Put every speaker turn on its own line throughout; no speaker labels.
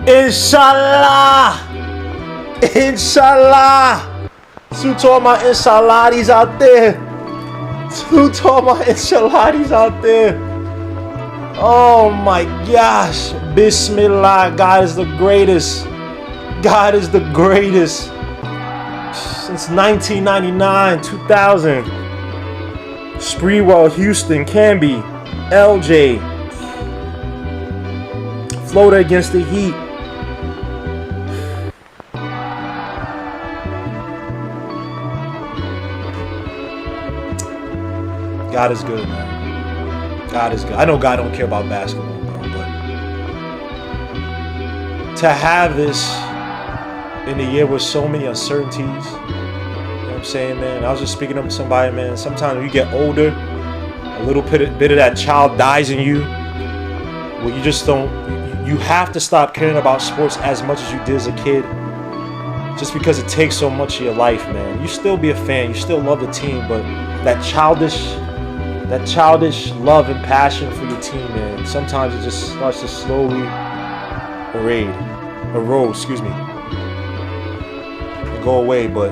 Inshallah. Inshallah. Who told my Inshallahs out there? Who told my Inshallahs out there? Oh my gosh. Bismillah. God is the greatest. God is the greatest. Since 1999, 2000. Spreewell, Houston, Canby, LJ. Florida against the Heat. God is good, man. God is good. I know God don't care about basketball, bro, but to have this in a year with so many uncertainties, you know what I'm saying, man? I was just speaking up to somebody, man. Sometimes when you get older, a little bit of that child dies in you. Well, you just don't. You have to stop caring about sports as much as you did as a kid, just because it takes so much of your life, man. You still be a fan, you still love the team, but that childish love and passion for your team, man, sometimes it just starts to slowly erode, and go away. But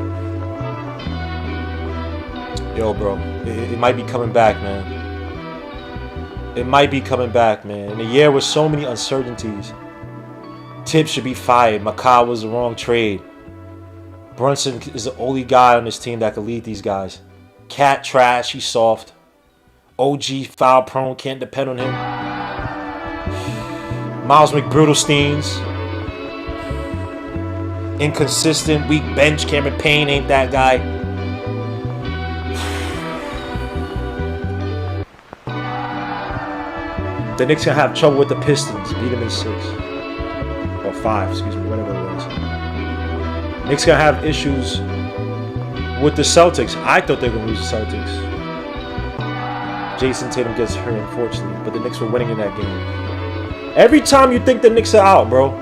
yo, bro, it might be coming back, man. It might be coming back, man. In a year with so many uncertainties, Thibs should be fired. Makai was the wrong trade. Brunson is the only guy on this team that can lead these guys. Cat trash, he's soft. OG foul prone, can't depend on him. Miles McBriddlesteins, inconsistent, weak bench. Cameron Payne ain't that guy. The Knicks gonna have trouble with the Pistons. Beat them in 6 or 5, excuse me, whatever it was. Knicks gonna have issues with the Celtics. I thought they were gonna lose the Celtics. Jason Tatum gets hurt, unfortunately, but the Knicks were winning in that game. Every time you think the Knicks are out, bro.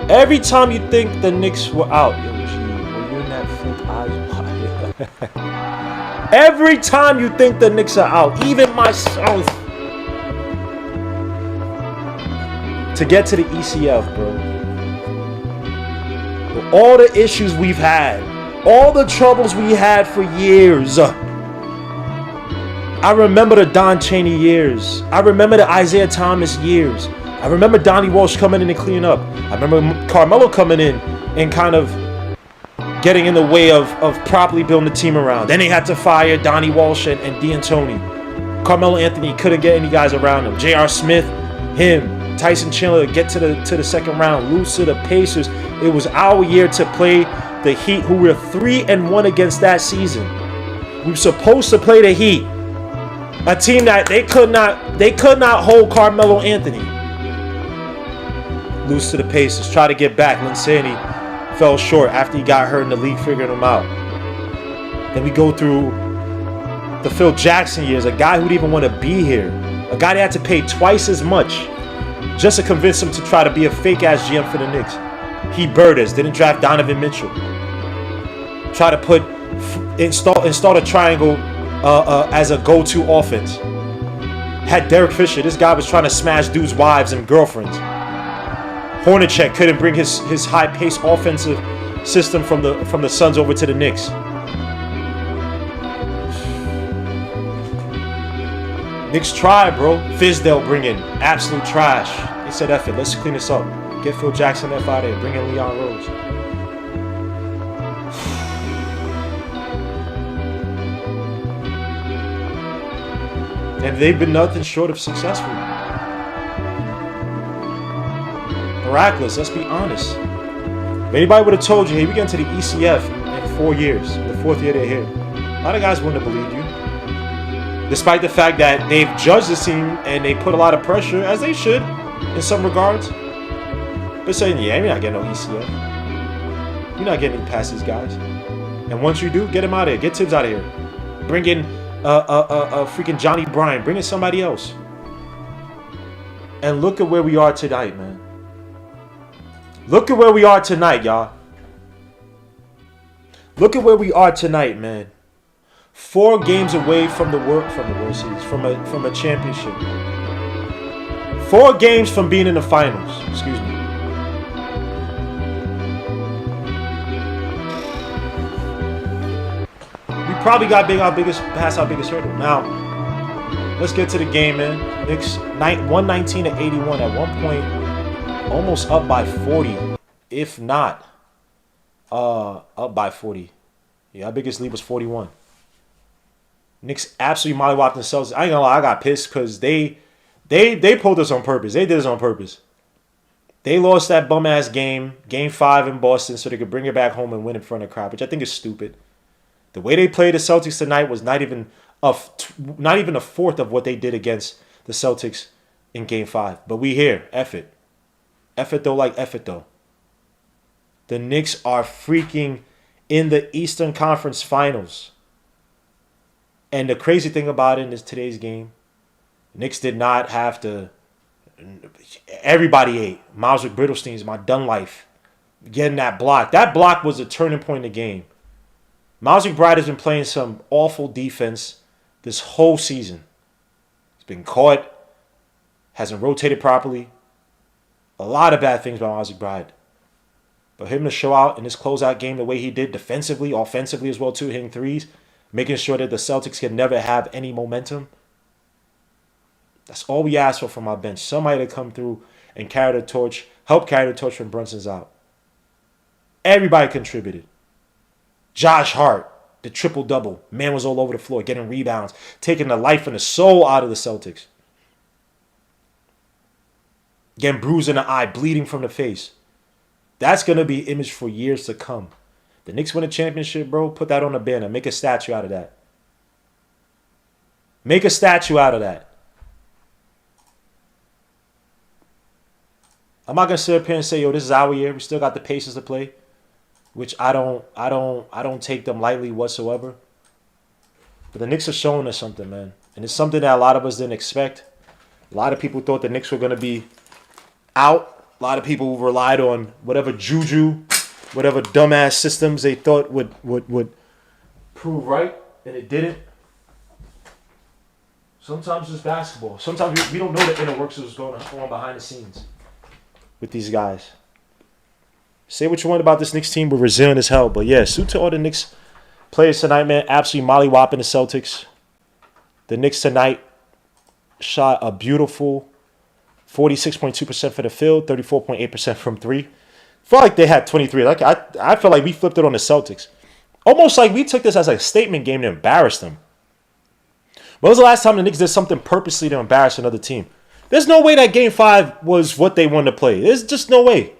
Every time you think the Knicks were out, yo, G, were you in that fake eyes? Every time you think the Knicks are out, even myself, to get to the ECF, bro. With all the issues we've had, all the troubles we had for years. I remember the Don Chaney years. I remember the Isaiah Thomas years. I remember Donnie Walsh coming in and cleaning up. I remember Carmelo coming in and kind of getting in the way of properly building the team around. Then they had to fire Donnie Walsh and D'Antoni. Carmelo Anthony couldn't get any guys around him. J.R. Smith, him. Tyson Chandler get to the second round, lose to the Pacers. It was our year to play the Heat, who were 3-1 against that season. We were supposed to play the Heat, a team that they could not hold Carmelo Anthony. Lose to the Pacers, try to get back. Linsani fell short after he got hurt and the league figured him out. Then we go through the Phil Jackson years, a guy who didn't even want to be here, a guy they had to pay twice as much just to convince him to try to be a fake-ass GM for the Knicks. He Birders, didn't draft Donovan Mitchell. Try to install a triangle as a go-to offense. Had Derek Fisher. This guy was trying to smash dudes' wives and girlfriends. Hornacek couldn't bring his high-paced offensive system from the Suns over to the Knicks. Knicks tried, bro. Fizdale bring in absolute trash. They said, F it, let's clean this up. Get Phil Jackson F out of here. Bring in Leon Rose. And they've been nothing short of successful. Miraculous, let's be honest. If anybody would have told you, hey, we get into the ECF in 4 years, in the 4th year they're here, a lot of guys wouldn't have believed you. Despite the fact that they've judged this team and they put a lot of pressure, as they should, in some regards. But saying, yeah, you're not getting no ECF. You're not getting past these guys. And once you do, get him out of here. Get Thibs out of here. Bring in freaking Johnny Bryant. Bring in somebody else. And look at where we are tonight, man. Look at where we are tonight, y'all. Look at where we are tonight, man. 4 games away from the World Series, from a championship. 4 games from being in the finals. Excuse me. We probably got past our biggest hurdle. Now, let's get to the game, man. Knicks 119-81 at one point, almost up by 40, if not up by 40. Yeah, our biggest lead was 41. Knicks absolutely mollywopped themselves. I ain't gonna lie, I got pissed because they pulled us on purpose. They did this on purpose. They lost that bum ass game 5 in Boston, so they could bring it back home and win in front of the crowd, which I think is stupid. The way they played the Celtics tonight was not even a fourth of what they did against the Celtics in Game 5. But we here, F it though, like F it though. The Knicks are freaking in the Eastern Conference Finals. And the crazy thing about it is today's game, Knicks did not have to. Everybody ate. Miles Brittlestein's my done life. Getting that block. That block was a turning point in the game. Miles McBride has been playing some awful defense this whole season. He's been caught. Hasn't rotated properly. A lot of bad things by Miles McBride. But him to show out in this closeout game the way he did defensively, offensively as well too, hitting threes, making sure that the Celtics can never have any momentum. That's all we ask for from our bench. Somebody to come through and help carry the torch when Brunson's out. Everybody contributed. Josh Hart, the triple-double. Man was all over the floor, getting rebounds, taking the life and the soul out of the Celtics. Getting bruised in the eye, bleeding from the face. That's going to be image for years to come. The Knicks win a championship, bro. Put that on a banner. Make a statue out of that. Make a statue out of that. I'm not gonna sit up here and say, yo, this is our year. We still got the Pacers to play, which I don't take them lightly whatsoever. But the Knicks are showing us something, man, and it's something that a lot of us didn't expect. A lot of people thought the Knicks were gonna be out. A lot of people relied on whatever juju, whatever dumbass systems they thought would prove right, and it didn't. Sometimes it's basketball. Sometimes we don't know the inner works of what's going on behind the scenes with these guys. Say what you want about this Knicks team, we're resilient as hell. But yeah, salute to all the Knicks players tonight, man. Absolutely mollywhopping the Celtics. The Knicks tonight shot a beautiful 46.2% for the field, 34.8% from 3. Felt like they had 23. Like I felt like we flipped it on the Celtics. Almost like we took this as a statement game to embarrass them. When was the last time the Knicks did something purposely to embarrass another team? There's no way that Game 5 was what they wanted to play. There's just no way.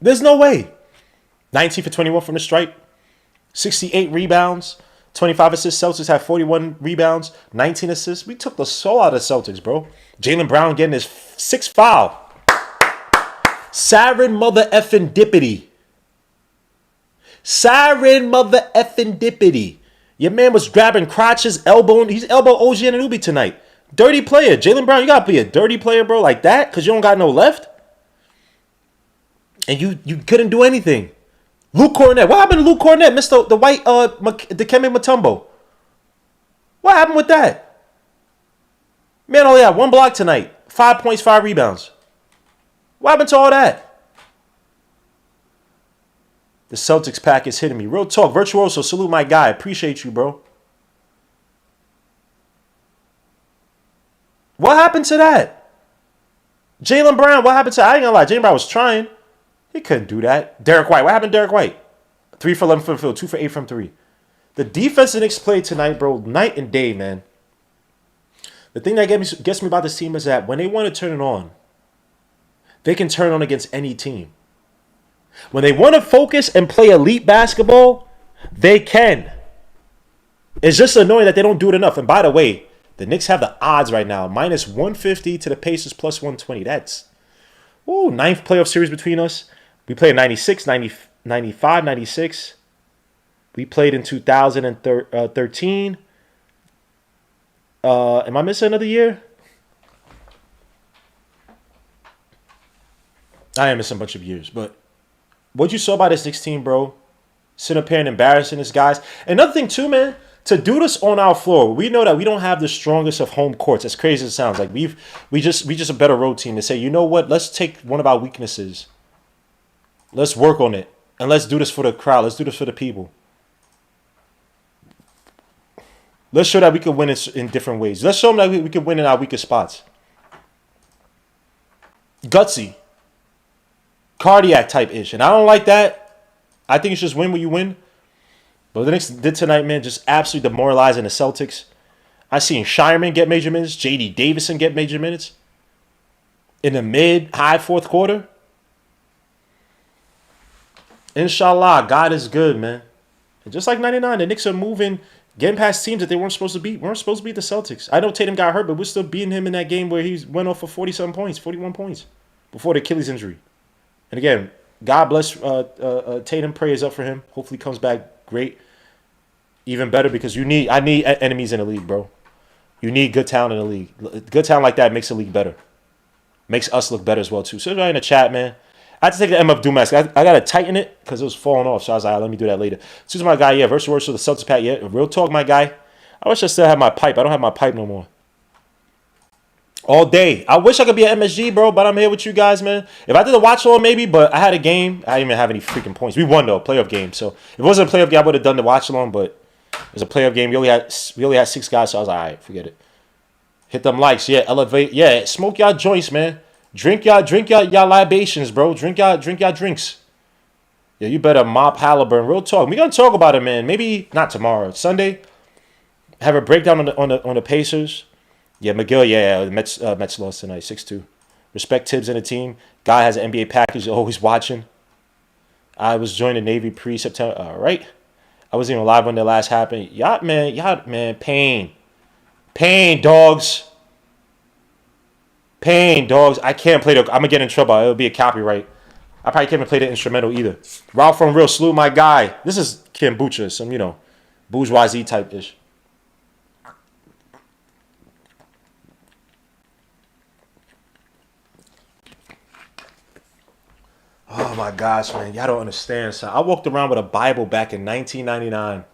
There's no way. 19 for 21 from the stripe. 68 rebounds. 25 assists. Celtics had 41 rebounds. 19 assists. We took the soul out of the Celtics, bro. Jaylen Brown getting his 6th foul. Siren mother effing dippity. Siren mother effing dippity. Your man was grabbing crotches, elbowing. He's elbow OG Anunoby tonight. Dirty player. Jaylen Brown, you got to be a dirty player, bro, like that because you don't got no left. And you couldn't do anything. Luke Cornett. What happened to Luke Cornett? Mr. the white Dikembe Mutombo. What happened with that? Man only had 1 block tonight. 5 points, 5 rebounds. What happened to all that? The Celtics pack is hitting me. Real talk. Virtuoso, salute my guy. Appreciate you, bro. What happened to that? Jaylen Brown, what happened to I ain't gonna lie. Jaylen Brown was trying. He couldn't do that. Derek White. What happened to Derek White? 3 for 11 from the field. 2 for 8 from 3. The defense the Knicks played tonight, bro, night and day, man. The thing that gets me about this team is that when they want to turn it on, they can turn on against any team. When they want to focus and play elite basketball, they can. It's just annoying that they don't do it enough. And by the way, the Knicks have the odds right now. Minus 150 to the Pacers, plus 120. That's 9th playoff series between us. We played in 96, 95, 96. We played in 2013. Am I missing another year? I am missing a bunch of years, but what you saw by this Knicks team, bro, sitting up here and embarrassing this guys. Another thing too, man, to do this on our floor, we know that we don't have the strongest of home courts. As crazy as it sounds, like we just a better road team to say, you know what? Let's take one of our weaknesses. Let's work on it, and let's do this for the crowd. Let's do this for the people. Let's show that we can win in different ways. Let's show them that we can win in our weakest spots. Gutsy. Cardiac type ish. And I don't like that. I think it's just win when you win. But the Knicks did tonight, man, just absolutely demoralizing the Celtics. I seen Shireman get major minutes. J.D. Davison get major minutes. In the mid-high fourth quarter. Inshallah, God is good, man. And just like 99, the Knicks are moving, getting past teams that they weren't supposed to beat. Weren't supposed to beat the Celtics. I know Tatum got hurt, but we're still beating him in that game where he went off for 40-something points, 41 points, before the Achilles injury. And again, God bless Tatum. Prayers up for him. Hopefully comes back great. Even better because I need enemies in the league, bro. You need good talent in the league. Good talent like that makes the league better. Makes us look better as well, too. So right in the chat, man. I had to take the MF Doom mask. I got to tighten it because it was falling off. So I was like, let me do that later. Susan, my guy, yeah. Versus words for the Celtics pack, yeah. Real talk, my guy. I wish I still had my pipe. I don't have my pipe no more. All day. I wish I could be at MSG, bro, but I'm here with you guys, man. If I did a watch along, maybe, but I had a game. I didn't even have any freaking points. We won, though, playoff game. So if it wasn't a playoff game, I would have done the watch along, but it was a playoff game. We only had 6 guys, so I was like, all right, forget it. Hit them likes. Yeah, elevate. Yeah, smoke y'all joints, man. Drink y'all libations, bro. Drink y'all drinks. Yeah, you better mop Halliburton. Real talk. We're gonna talk about it, man. Maybe not tomorrow. Sunday. Have a breakdown on the Pacers. Yeah, McGill. Yeah, the Mets lost tonight, 6-2. Respect Thibs and the team. Guy has an NBA package. Always watching. I was joining the Navy pre-September. All right. I wasn't even live when the last happened. Y'all, man. Pain, dogs. Pain, dogs. I can't play I'm going to get in trouble. It'll be a copyright. I probably can't even play the instrumental either. Ralph from Real, salute my guy. This is kombucha, some, bourgeoisie type ish. Oh my gosh, man. Y'all don't understand. So I walked around with a Bible back in 1999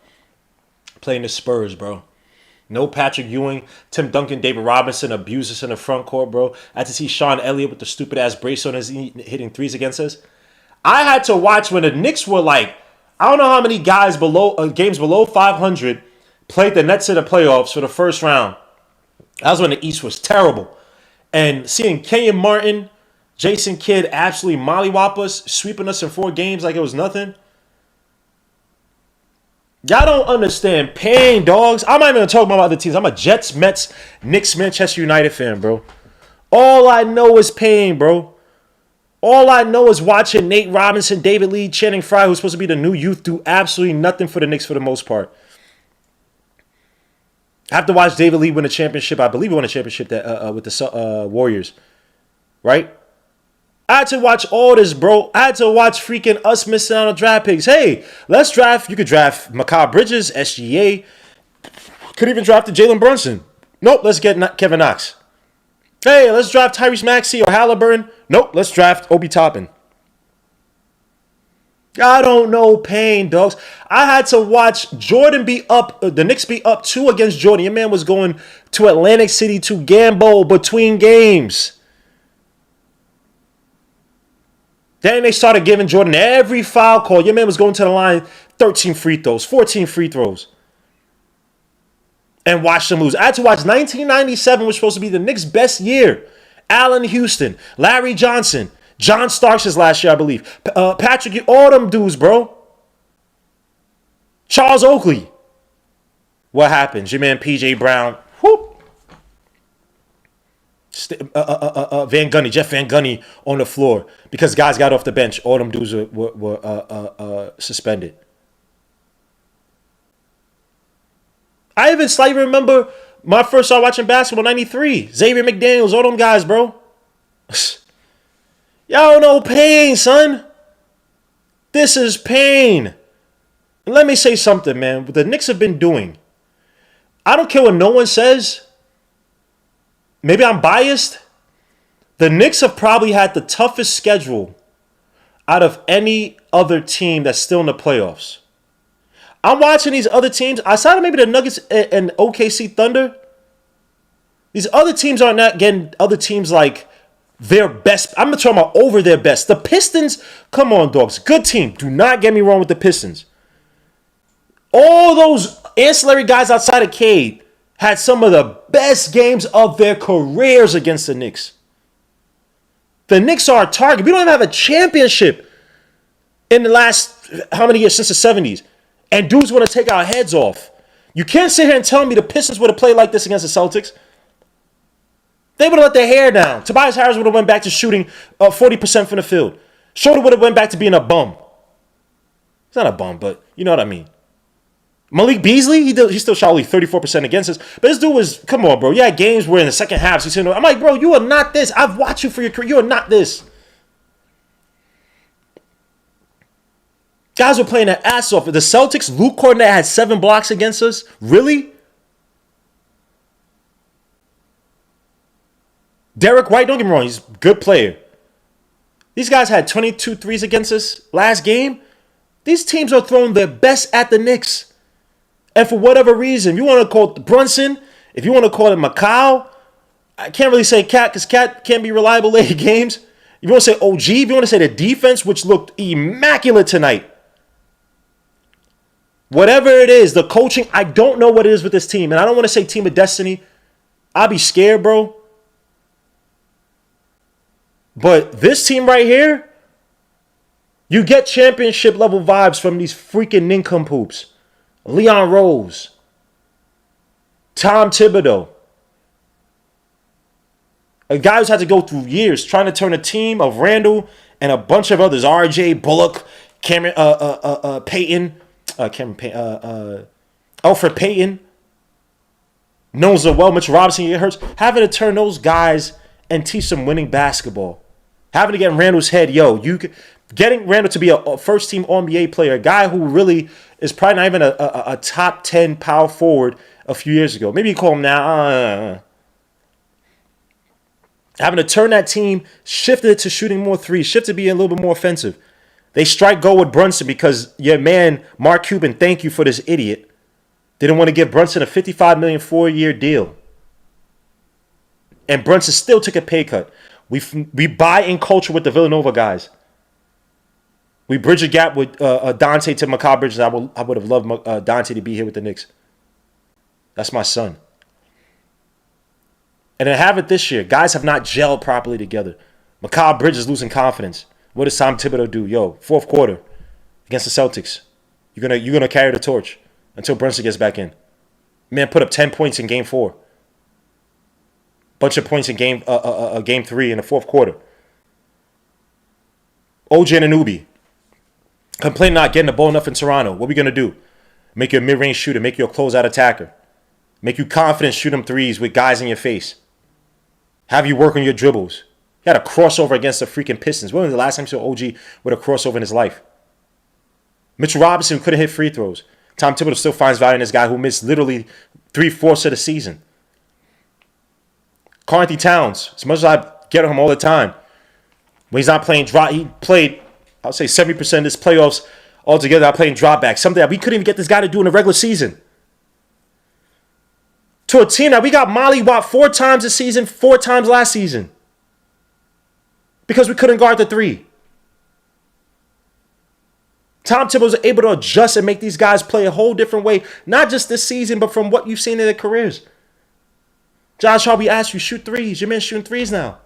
playing the Spurs, bro. No Patrick Ewing, Tim Duncan, David Robinson abused us in the front court, bro. I had to see Sean Elliott with the stupid-ass brace on his hitting threes against us. I had to watch when the Knicks were like, I don't know how many guys games below 500 played the Nets in the playoffs for the first round. That was when the East was terrible. And seeing Kenyon Martin, Jason Kidd absolutely mollywop us, sweeping us in 4 games like it was nothing. Y'all don't understand pain, dogs. I'm not even talking about other teams. I'm a Jets, Mets, Knicks, Manchester United fan, bro. All I know is pain, bro. All I know is watching Nate Robinson, David Lee, Channing Frye, who's supposed to be the new youth, do absolutely nothing for the Knicks for the most part. I have to watch David Lee win a championship. I believe he won a championship with the Warriors, right? I had to watch all this, bro. I had to watch freaking us missing out on draft picks. Hey, let's draft. You could draft Mikal Bridges, SGA. Could even draft Jalen Brunson. Nope, let's get Kevin Knox. Hey, let's draft Tyrese Maxey or Halliburton. Nope, let's draft Obi Toppin. I don't know pain, dogs. I had to watch Jordan be up, the Knicks be up 2 against Jordan. Your man was going to Atlantic City to gamble between games. Then they started giving Jordan every foul call. Your man was going to the line 13 free throws, 14 free throws. And watch them lose. I had to watch 1997, which was supposed to be the Knicks' best year. Allen Houston, Larry Johnson, John Starks' last year, I believe. Patrick, all them dudes, bro. Charles Oakley. What happened? Your man P.J. Brown. Whoop. Jeff Van Gundy on the floor because guys got off the bench. All them dudes were suspended. I even slightly remember my first started watching basketball, 93. Xavier McDaniels, all them guys, bro. Y'all know pain, son. This is pain. And let me say something, man. What the Knicks have been doing, I don't care what no one says. maybe I'm biased. The Knicks have probably had the toughest schedule out of any other team that's still in the playoffs. I'm watching these other teams, outside of maybe the Nuggets and OKC Thunder. These other teams are not getting other teams like their best. I'm talking about over their best. The Pistons, come on, dogs. Good team. Do not get me wrong with the Pistons. All those ancillary guys outside of Cade had some of the best games of their careers against the Knicks. The Knicks are a target. We don't even have a championship in the last, how many years, since the 70s. And dudes want to take our heads off. You can't sit here and tell me the Pistons would have played like this against the Celtics. They would have let their hair down. Tobias Harris would have went back to shooting 40% from the field. Schroeder would have went back to being a bum. He's not a bum, but you know what I mean. Malik Beasley, he still shot only 34% against us. But this dude was, come on, bro. Yeah, games where in the second half, he's saying, I'm like, bro, you are not this. I've watched you for your career. You are not this. Guys were playing their ass off. The Celtics, Luke Cornett had 7 blocks against us. Really? Derek White, don't get me wrong, he's a good player. These guys had 22 threes against us last game. These teams are throwing their best at the Knicks. And for whatever reason, if you want to call it Brunson, if you want to call it Macau, I can't really say Cat because Cat can't be reliable late games. If you want to say OG, if you want to say the defense, which looked immaculate tonight. Whatever it is, the coaching, I don't know what it is with this team. And I don't want to say team of destiny. I'll be scared, bro. But this team right here, you get championship level vibes from these freaking nincompoops. Leon Rose, Tom Thibodeau, a guy who's had to go through years trying to turn a team of Randall and a bunch of others, R.J. Bullock, Cameron, Payton, Alfred Payton, knows the well, Mitch Robinson, it hurts, having to turn those guys and teach them winning basketball. Having to get in Randall's head, getting Randall to be a first-team All-NBA player, a guy who really is probably not even a top 10 power forward a few years ago. Maybe you call him now. Having to turn that team, shifted it to shooting more threes, shifted to being a little bit more offensive. They strike gold with Brunson because your man, Mark Cuban, thank you for this idiot, didn't want to give Brunson a $55 million 4-year deal. And Brunson still took a pay cut. We buy in culture with the Villanova guys. We bridge a gap with Dante to Mikal Bridges. I would have loved Dante to be here with the Knicks. That's my son. And then have it this year. Guys have not gelled properly together. Mikal Bridges losing confidence. What does Tom Thibodeau do? Fourth quarter against the Celtics. You're gonna carry the torch until Brunson gets back in. Man put up 10 points in game 4. Bunch of points in game 3 in the fourth quarter. OG Anunoby. Complain not getting the ball enough in Toronto. What are we going to do? Make you a mid-range shooter. Make you a closeout attacker. Make you confident shoot them threes with guys in your face. Have you work on your dribbles. He had a crossover against the freaking Pistons. When was the last time you saw OG with a crossover in his life? Mitchell Robinson couldn't hit free throws. Tom Thibodeau still finds value in this guy who missed literally 3/4 of the season. Karl-Anthony Towns, as much as I get on him all the time, when he's not playing drop, he played, I would say 70% of this playoffs altogether, not playing drop back. Something that we couldn't even get this guy to do in the regular season. To a team that we got mollywopped 4 times this season, 4 times last season. Because we couldn't guard the 3. Tom Thibodeau was able to adjust and make these guys play a whole different way, not just this season, but from what you've seen in their careers. Josh Hart, we asked you, shoot threes. Your man's shooting threes now.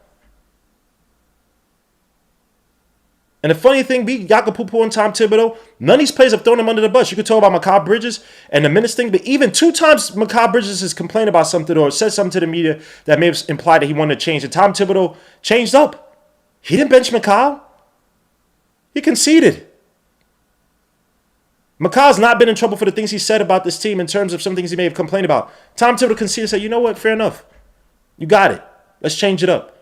And the funny thing, Yakapupu and Tom Thibodeau, none of these players have thrown him under the bus. You could talk about Mikal Bridges and the minutes thing, but even 2 times Mikal Bridges has complained about something or said something to the media that may have implied that he wanted to change. And Tom Thibodeau changed up. He didn't bench Mikal. He conceded. Mikal's not been in trouble for the things he said about this team in terms of some things he may have complained about. Tom Thibodeau conceded and said, you know what, fair enough. You got it. Let's change it up.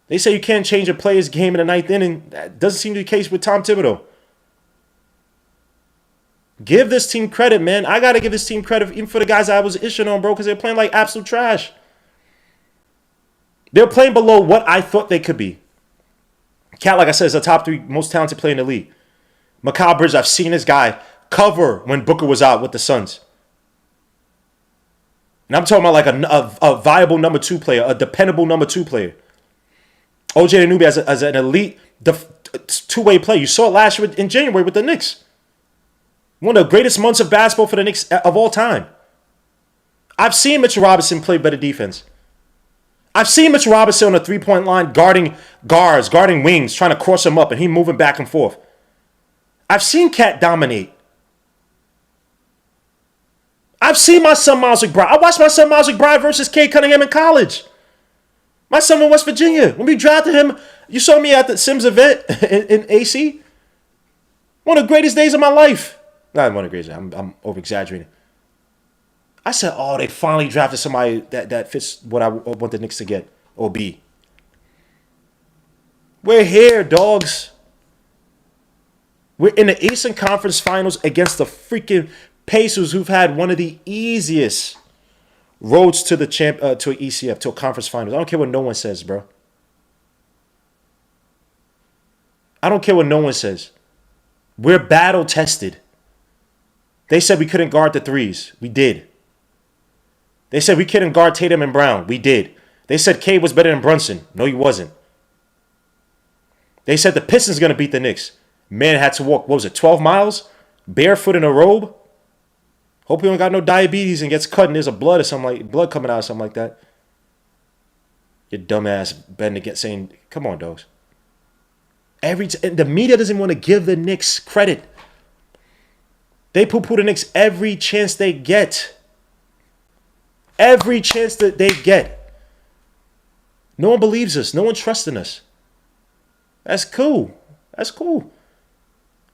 They say you can't change a player's game in the 9th inning. That doesn't seem to be the case with Tom Thibodeau. Give this team credit, man. I got to give this team credit even for the guys I was issuing on, bro, because they're playing like absolute trash. They're playing below what I thought they could be. Cat, like I said, is the top 3 most talented player in the league. Mikal Bridges, I've seen this guy cover when Booker was out with the Suns. And I'm talking about like a viable number 2 player, a dependable number 2 player. OJ Anunoby as an elite two-way player. You saw it last year in January with the Knicks. One of the greatest months of basketball for the Knicks of all time. I've seen Mitchell Robinson play better defense. I've seen Mitchell Robinson on the three-point line guarding guards, guarding wings, trying to cross them up, and he moving back and forth. I've seen Cat dominate. I've seen my son Miles McBride. I watched my son Miles McBride versus Cade Cunningham in college. My son in West Virginia. When we drafted him, you saw me at the Sims event in AC. One of the greatest days of my life. Not one of the greatest. I'm over-exaggerating. I said, oh, they finally drafted somebody that fits what I want the Knicks to get or be. We're here, dogs. We're in the Eastern Conference Finals against the freaking Pacers, who've had one of the easiest roads to the to an ECF, to a conference finals. I don't care what no one says, bro. I don't care what no one says. We're battle tested. They said we couldn't guard the threes. We did. They said we couldn't guard Tatum and Brown. We did. They said Cade was better than Brunson. No, he wasn't. They said the Pistons going to beat the Knicks. Man had to walk, what was it, 12 miles? Barefoot in a robe? Hope he don't got no diabetes and gets cut and there's a blood coming out or something like that. Your dumbass betting against saying, come on, dogs. The media doesn't want to give the Knicks credit. They poo-poo the Knicks every chance they get. Every chance that they get. No one believes us. No one trusts in us. That's cool. That's cool.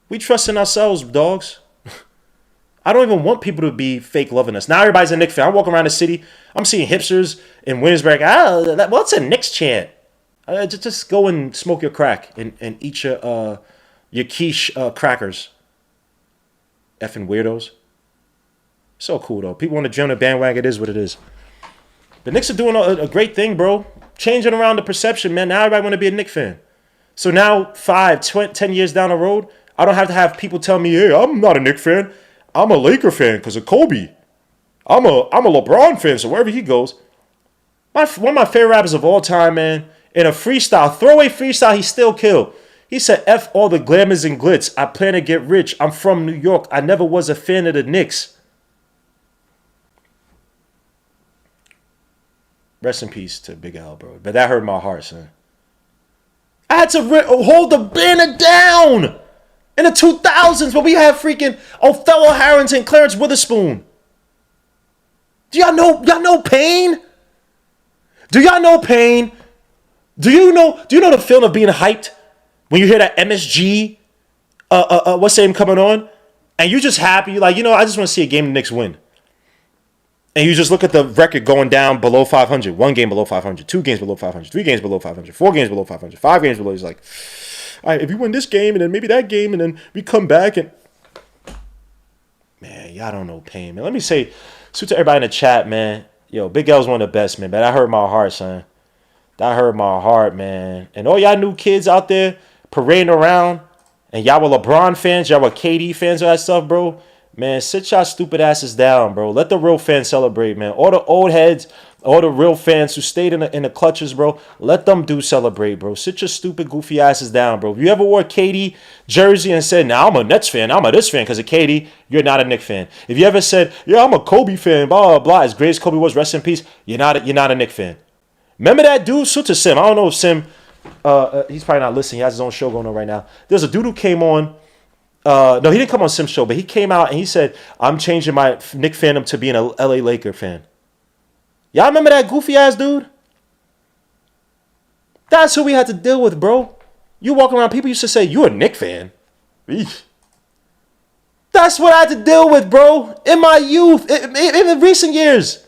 We trust in ourselves, dogs. I don't even want people to be fake loving us. Now everybody's a Knicks fan. I'm walking around the city. I'm seeing hipsters in Williamsburg. What's a Knicks chant? Just go and smoke your crack and eat your quiche crackers. Effing weirdos. So cool, though. People want to jump the bandwagon. It is what it is. The Knicks are doing a great thing, bro. Changing around the perception, man. Now everybody want to be a Knicks fan. So now 10 years down the road, I don't have to have people tell me, hey, I'm not a Knicks fan. I'm a Laker fan because of Kobe. I'm a LeBron fan, so wherever he goes. One of my favorite rappers of all time, man, in a freestyle, throwaway freestyle, he still killed. He said, F all the glamours and glitz. I plan to get rich. I'm from New York. I never was a fan of the Knicks. Rest in peace to Big L, bro. But that hurt my heart, son. I had to hold the banner down in the 2000s when we had freaking Othello Harrington, Clarence Witherspoon. Do y'all know pain? Do y'all know pain? Do you know the feeling of being hyped when you hear that MSG what's the name coming on? And you're just happy, you're like, I just want to see a game the Knicks win. And you just look at the record going down below 500. 1 game below 500. 2 games below 500. 3 games below 500. 4 games below 500. 5 games below. He's like, all right, if we win this game and then maybe that game and then we come back and... Man, y'all don't know pain, man. Let me say, salute to everybody in the chat, man. Yo, Big L's one of the best, man. But that hurt my heart, son. That hurt my heart, man. And all y'all new kids out there parading around and y'all were LeBron fans, y'all were KD fans, all that stuff, bro. Man, sit y'all stupid asses down, bro. Let the real fans celebrate, man. All the old heads, all the real fans who stayed in the clutches, bro. Let them celebrate, bro. Sit your stupid, goofy asses down, bro. If you ever wore a KD jersey and said, nah, I'm a Nets fan, I'm a this fan because of KD, you're not a Knicks fan. If you ever said, yeah, I'm a Kobe fan, blah, blah, blah, as great as Kobe was, rest in peace, you're not a Knicks fan. Remember that dude, Suta Sim? I don't know if Sim, he's probably not listening. He has his own show going on right now. There's a dude who came on. No, he didn't come on Sim's show, but he came out and he said, I'm changing my Knicks fandom to being a LA Laker fan. Y'all remember that goofy ass dude? That's who we had to deal with, bro. You walk around, people used to say, you a Knicks fan. Eesh. That's what I had to deal with, bro. In my youth, in recent years.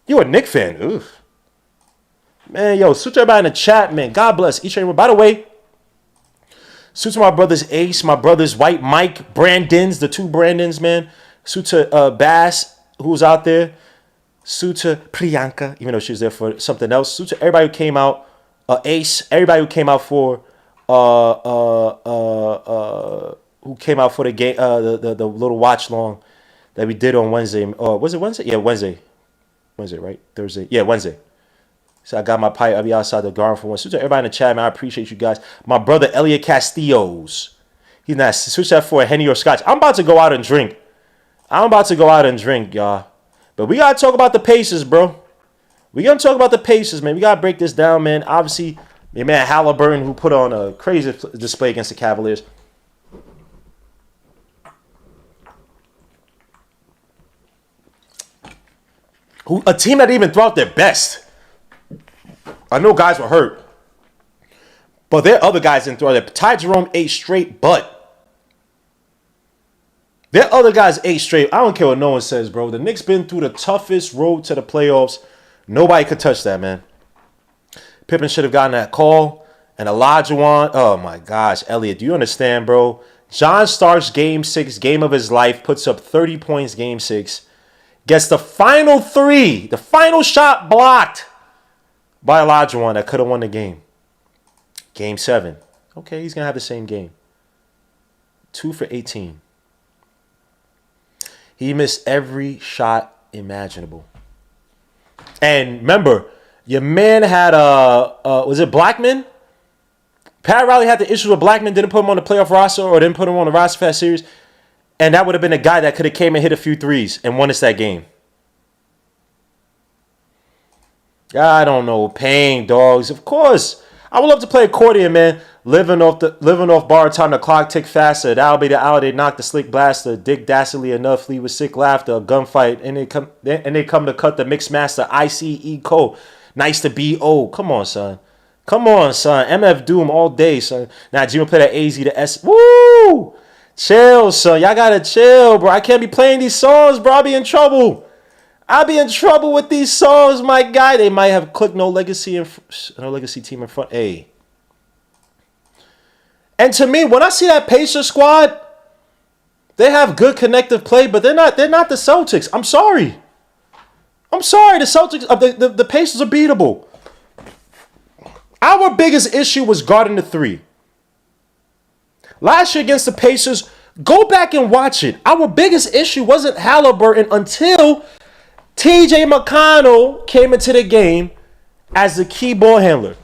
You a Knicks fan. Oof. Man, yo, switch everybody in the chat, man. God bless each and every one. By the way, suit to my brothers Ace, my brothers White Mike, Brandons, the 2 Brandons, man. Suit to Bass, who's out there. Suta Priyanka, even though she was there for something else. Suta, everybody who came out, Ace, everybody who came out for the game, the little watch long that we did on Wednesday. Was it Wednesday? Yeah, Wednesday. Wednesday, right? Thursday. Yeah, Wednesday. So I got my pipe. I'll be outside the garden for one. Suta, everybody in the chat, man. I appreciate you guys. My brother Elliot Castillos. He's not switch that for a Henny or Scotch. I'm about to go out and drink. Y'all. But we gotta talk about the Pacers, bro. We gotta talk about the Pacers, man. We gotta break this down, man. Obviously, your man Halliburton, who put on a crazy display against the Cavaliers. A team that even threw out their best. I know guys were hurt, but their other guys didn't throw their. Ty Jerome 8 straight, but their other guys 8 straight. I don't care what no one says, bro. The Knicks been through the toughest road to the playoffs. Nobody could touch that, man. Pippen should have gotten that call. And Olajuwon, oh my gosh, Elliot, do you understand, bro? John Starks, game 6, game of his life, puts up 30 points, game 6. Gets the final 3, the final shot blocked by Olajuwon that could have won the game. Game 7. Okay, he's going to have the same game. 2 for 18. He missed every shot imaginable. And remember, your man had was it Blackman? Pat Riley had the issue with Blackman, didn't put him on the playoff roster or didn't put him on the roster for that series. And that would have been a guy that could have came and hit a few threes and won us that game. I don't know. Pain, dogs. Of course. I would love to play accordion, man. Living off bar time, the clock tick faster. That'll be the hour they knock the slick blaster. Dick dastardly enough, leave with sick laughter, a gunfight, and they come to cut the mix master. ICE Cole. Nice to be old. Come on, son. MF Doom all day, son. Now, Jimmy play that AZ to S. Woo! Chill, son. Y'all gotta chill, bro. I can't be playing these songs, bro. I'll be in trouble. With these songs, my guy. They might have clicked no legacy team in front. Hey. And to me, when I see that Pacers squad, they have good connective play, but they're not the Celtics. I'm sorry. The Celtics, the Pacers are beatable. Our biggest issue was guarding the 3. Last year against the Pacers, go back and watch it. Our biggest issue wasn't Halliburton until TJ McConnell came into the game as the key ball handler.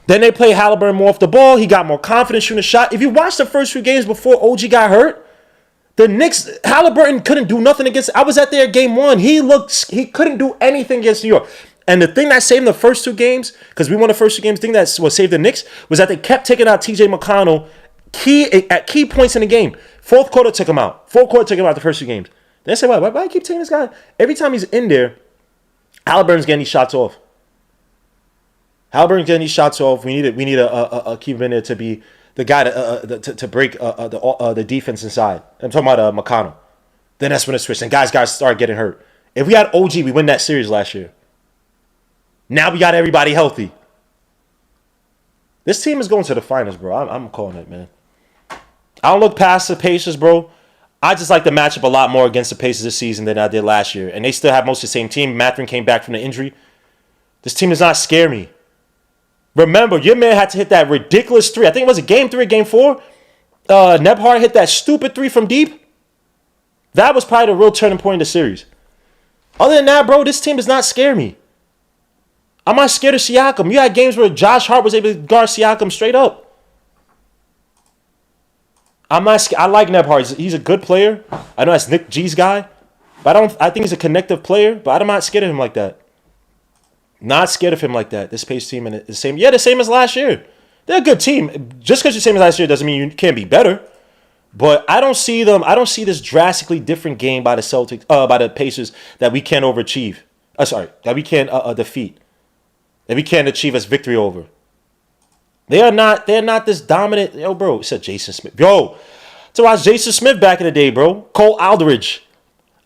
Then they played Halliburton more off the ball. He got more confidence shooting a shot. If you watch the first few games before OG got hurt, the Knicks, Halliburton couldn't do nothing against. I was at there game 1. He couldn't do anything against New York. And the thing that saved the first 2 games, because we won the first 2 games, the thing that saved the Knicks was that they kept taking out TJ McConnell at key points in the game. Fourth quarter took him out. The first 2 games. They say, why I keep taking this guy? Every time he's in there, Halliburton's getting these shots off. We need a keep him in there to be the guy to break the defense inside. I'm talking about McConnell. Then that's when it switched, and guys start getting hurt. If we had OG, we win that series last year. Now we got everybody healthy. This team is going to the finals, bro. I'm calling it, man. I don't look past the Pacers, bro. I just like the matchup a lot more against the Pacers this season than I did last year. And they still have most of the same team. Mathurin came back from the injury. This team does not scare me. Remember, your man had to hit that ridiculous 3. I think it was a game 3 or game 4. Nebhard hit that stupid 3 from deep. That was probably the real turning point in the series. Other than that, bro, this team does not scare me. I'm not scared of Siakam. You had games where Josh Hart was able to guard Siakam straight up. I'm not scared. I like Nebhard. He's a good player. I know that's Nick G's guy. But I think he's a connective player, but I'm not scared of him like that. Not scared of him like that. This Pacers team and the same. Yeah, the same as last year. They're a good team. Just because you're the same as last year doesn't mean you can't be better. But I don't see this drastically different game by the Celtics, by the Pacers that we can't overachieve. That we can't defeat. That we can't achieve as victory over. They're not this dominant. Yo, bro, said Jason Smith. Yo, to watch Jason Smith back in the day, bro. Cole Aldridge.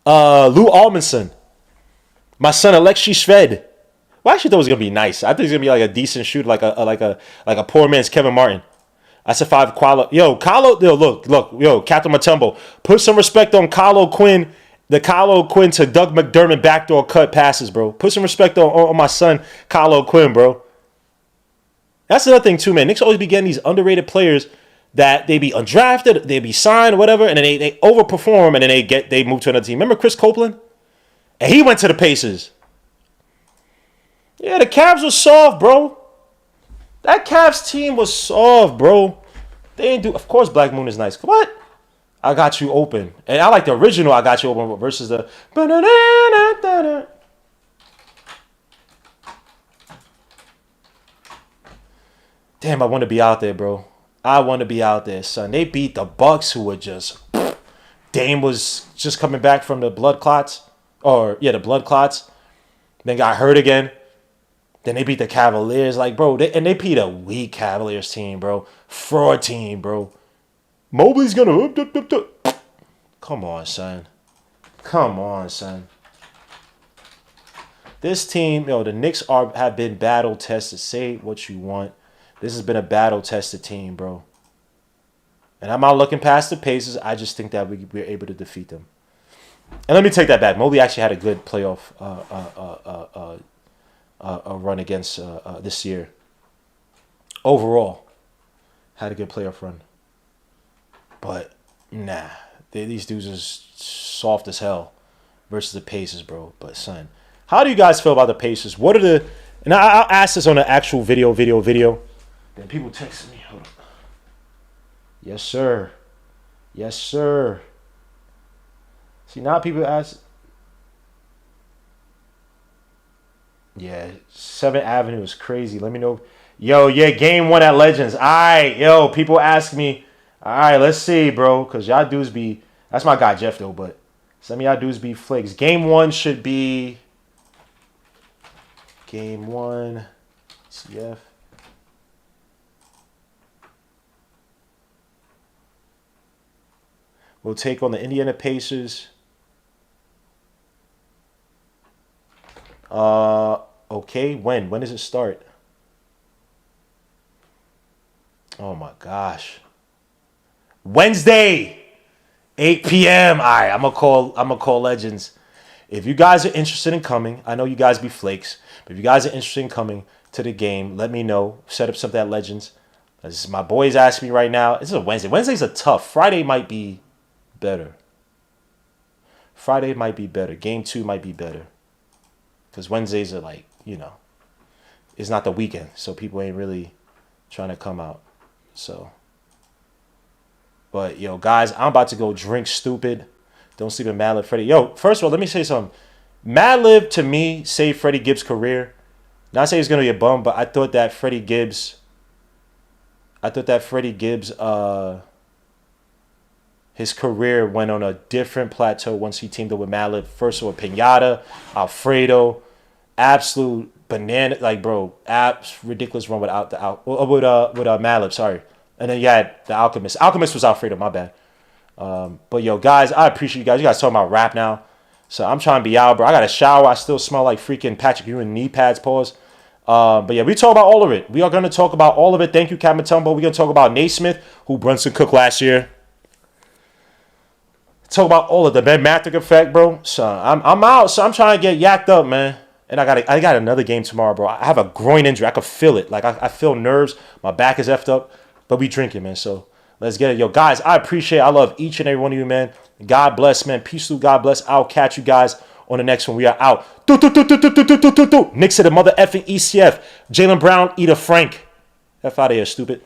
Lou Almanson. My son Alexei Shved. Well, I actually thought it was gonna be nice. I think he's gonna be like a decent shooter, like a poor man's Kevin Martin. I said 5 Qualo. Yo, Carlo. Yo, look. Yo, Captain Matumbo. Put some respect on Carlo Quinn The Kyle O'Quinn to Doug McDermott backdoor cut passes, bro. Put some respect on my son, Kyle O'Quinn, bro. That's another thing, too, man. Knicks always be getting these underrated players that they be undrafted, they be signed, whatever, and then they overperform, and then they move to another team. Remember Chris Copeland? And he went to the Pacers. Yeah, the Cavs was soft, bro. That Cavs team was soft, bro. They didn't do... Of course, Black Moon is nice. What? I got you open. And I like the original I got you open versus the... Damn, I want to be out there, bro. I want to be out there, son. They beat the Bucks, who were just... Dame was just coming back from the blood clots. The blood clots. Then got hurt again. Then they beat the Cavaliers. Like, bro, they beat a weak Cavaliers team, bro. Fraud team, bro. Mobley's going to... Come on, son. Come on, son. This team, the Knicks have been battle-tested. Say what you want. This has been a battle-tested team, bro. And I'm not looking past the Pacers. I just think that we're able to defeat them. And let me take that back. Mobley actually had a good playoff run against this year. Overall, had a good playoff run. But, nah. These dudes are soft as hell versus the Pacers, bro. But, son, how do you guys feel about the Pacers? What are the... And I'll ask this on the actual video. Then people texting me. Hold on. Yes, sir. Yes, sir. See, now people ask... Yeah, 7th Avenue is crazy. Let me know. Yo, yeah, game 1 at Legends. All right, yo, people ask me. All right, let's see, bro. Because y'all dudes be... That's my guy, Jeff, though. But some of y'all dudes be flakes. Game 1 should be... Game 1. CF. We'll take on the Indiana Pacers. Okay. When? When does it start? Oh my gosh. Wednesday, 8 p.m. All right, I'm gonna call Legends. If you guys are interested in coming, I know you guys be flakes, but if you guys are interested in coming to the game, let me know. Set up something at Legends. As my boys ask me right now, this is a Wednesday. Wednesdays are tough. Friday might be better. Friday might be better. Game 2 might be better. Because Wednesdays are like, it's not the weekend. So people ain't really trying to come out. So. But, guys, I'm about to go drink stupid. Don't sleep in Madlib Freddie. Yo, first of all, let me say something. Madlib, to me, saved Freddie Gibbs' career. Not saying he's going to be a bum, but I thought that Freddie Gibbs, his career went on a different plateau once he teamed up with Madlib. First of all, Pinata, Alfredo, absolute banana, like, bro, ridiculous run without with Madlib, sorry. And then you had the Alchemist. Alchemist was Alfredo, my bad. But yo, guys, I appreciate you guys. You guys talking about rap now. So I'm trying to be out, bro. I got a shower. I still smell like freaking Patrick Ewing knee pads, pause. But yeah, we talk about all of it. We are going to talk about all of it. Thank you, Cat Matumbo. We're going to talk about Naismith, who Brunson cooked last year. Talk about all of the Ben Mathick effect, bro. So I'm out. So I'm trying to get yacked up, man. And I got another game tomorrow, bro. I have a groin injury. I could feel it. Like I feel nerves. My back is effed up. But we drinking, man. So let's get it. Yo, guys, I appreciate it. I love each and every one of you, man. God bless, man. Peace through. God bless. I'll catch you guys on the next one. We are out. Knicks to the mother effing ECF. Jaylen Brown, Ida Frank. F out of here, stupid.